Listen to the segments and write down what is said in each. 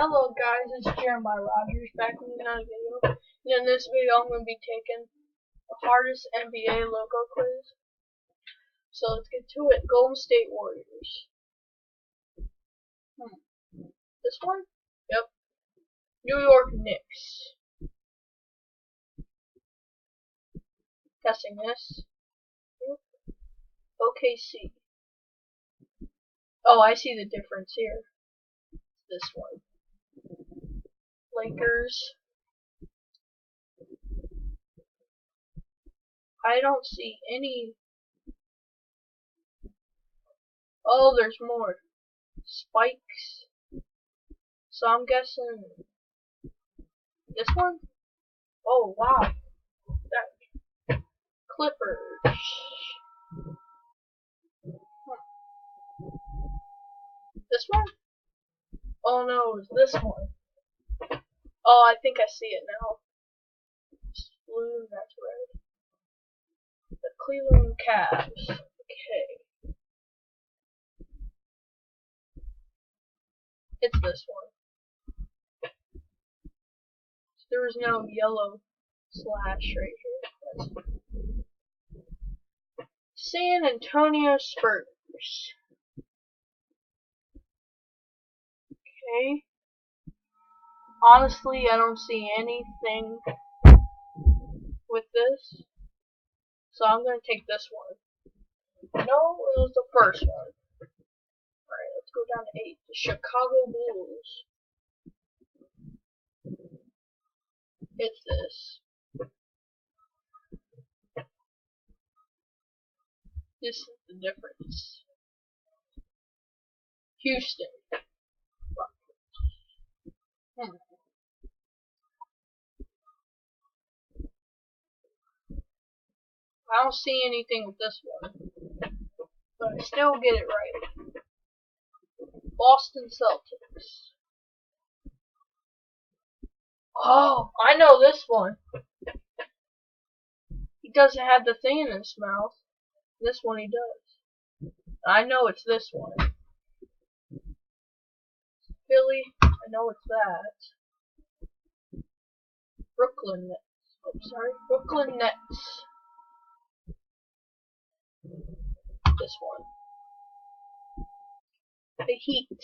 Hello guys, it's Jeremiah Rogers back with another video. And in this video I'm going to be taking the hardest NBA logo quiz. So let's get to it. Golden State Warriors. This one? Yep. New York Knicks. Guessing this. Yep. OKC. Oh, I see the difference here. This one. Lakers. I don't see any. Oh, there's more. Spikes. So I'm guessing this one? Oh, wow. That Clippers. This one? Oh no, it's this one. Oh, I think I see it now. It's blue and that's red. The Cleveland Cavs. Okay. It's this one. There was no yellow slash right here. San Antonio Spurs. Okay. Honestly, I don't see anything with this. So I'm going to take this one. No, it was the first one. Alright, let's go down to 8. The Chicago Bulls. It's this. This is the difference. Houston. I don't see anything with this one, but I still get it right. Boston Celtics. Oh, I know this one. He doesn't have the thing in his mouth. This one he does. I know it's this one. Philly, I know it's that. Brooklyn Nets. Oh, sorry. Brooklyn Nets. This one. The Heat.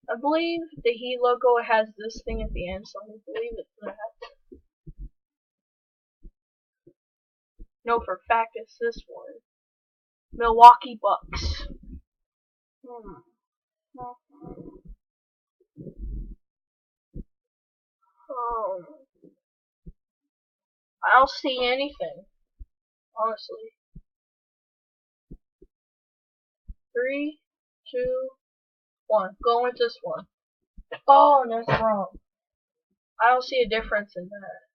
I believe the Heat logo has this thing at the end, so I believe it's that. No, for a fact it's this one. Milwaukee Bucks. I don't see anything, honestly. 3, 2, 1. Go with this one. Oh, that's wrong. I don't see a difference in that.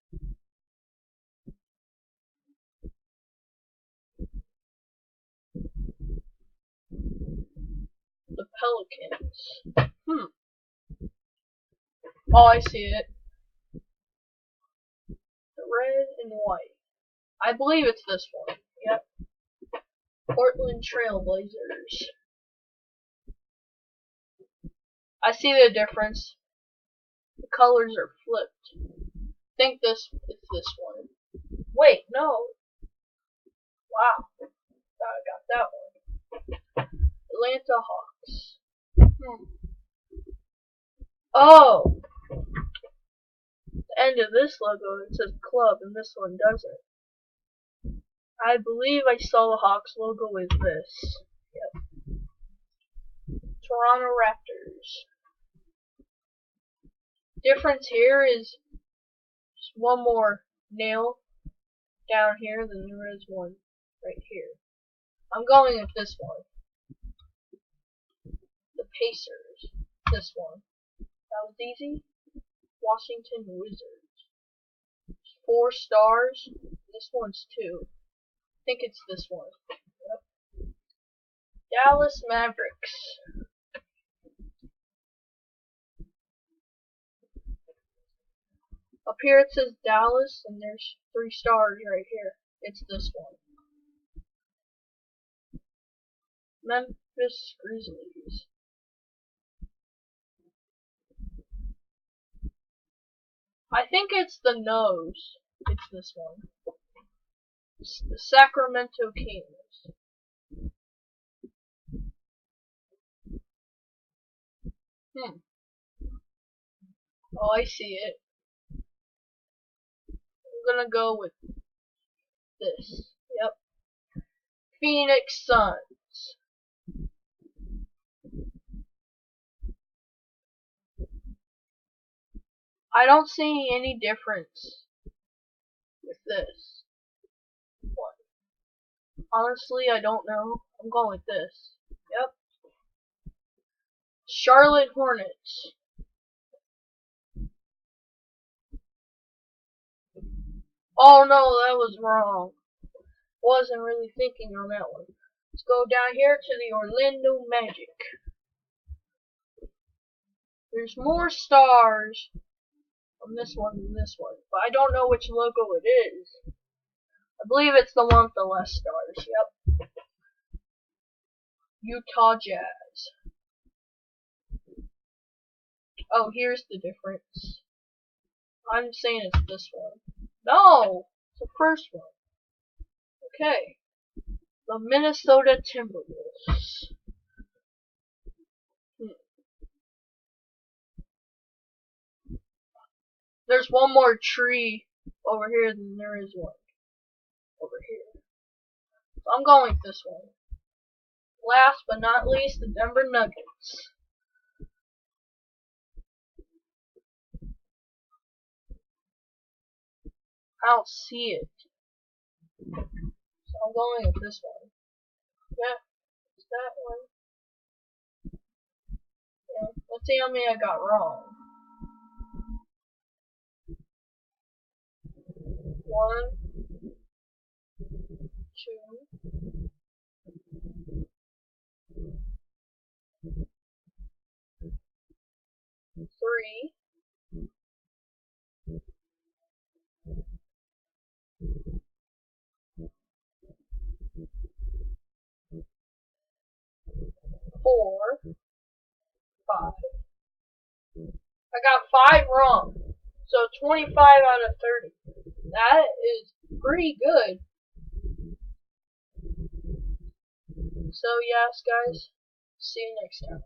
The Pelicans. Oh, I see it. The red and white. I believe it's this one. Yep. Portland Trail Blazers. I see the difference. The colors are flipped. I think this is this one. Wait, no. Wow. I got that one. Atlanta Hawks. Oh! The end of this logo, it says club, and this one doesn't. I believe I saw the Hawks logo with this. Yep. Toronto Raptors. Difference here is just one more nail down here than there is one right here. I'm going with this one. The Pacers. This one. That was easy. Washington Wizards. 4 stars. This one's 2. I think it's this one. Yep. Dallas Mavericks. Up here it says Dallas, and there's 3 stars right here. It's this one. Memphis Grizzlies. I think it's the nose. It's this one. It's the Sacramento Kings. Oh, I see it. I'm gonna go with this. Yep. Phoenix Suns. I don't see any difference with this one. Honestly, I don't know. I'm going with this. Yep. Charlotte Hornets. Oh no, that was wrong. Wasn't really thinking on that one. Let's go down here to the Orlando Magic. There's more stars on this one than this one, but I don't know which logo it is. I believe it's the one with the less stars. Yep. Utah Jazz. Oh, here's the difference. I'm saying it's this one. No! It's the first one. Okay. The Minnesota Timberwolves. There's one more tree over here than there is one over here. So I'm going with this one. Last but not least, the Denver Nuggets. I don't see it. So I'm going with this one. Yeah, it's that one. Yeah, let's see how many I got wrong. 1, 2, 3, 4, 5. I got 5 wrong. So 25 out of 30. That is pretty good. So yes, guys. See you next time.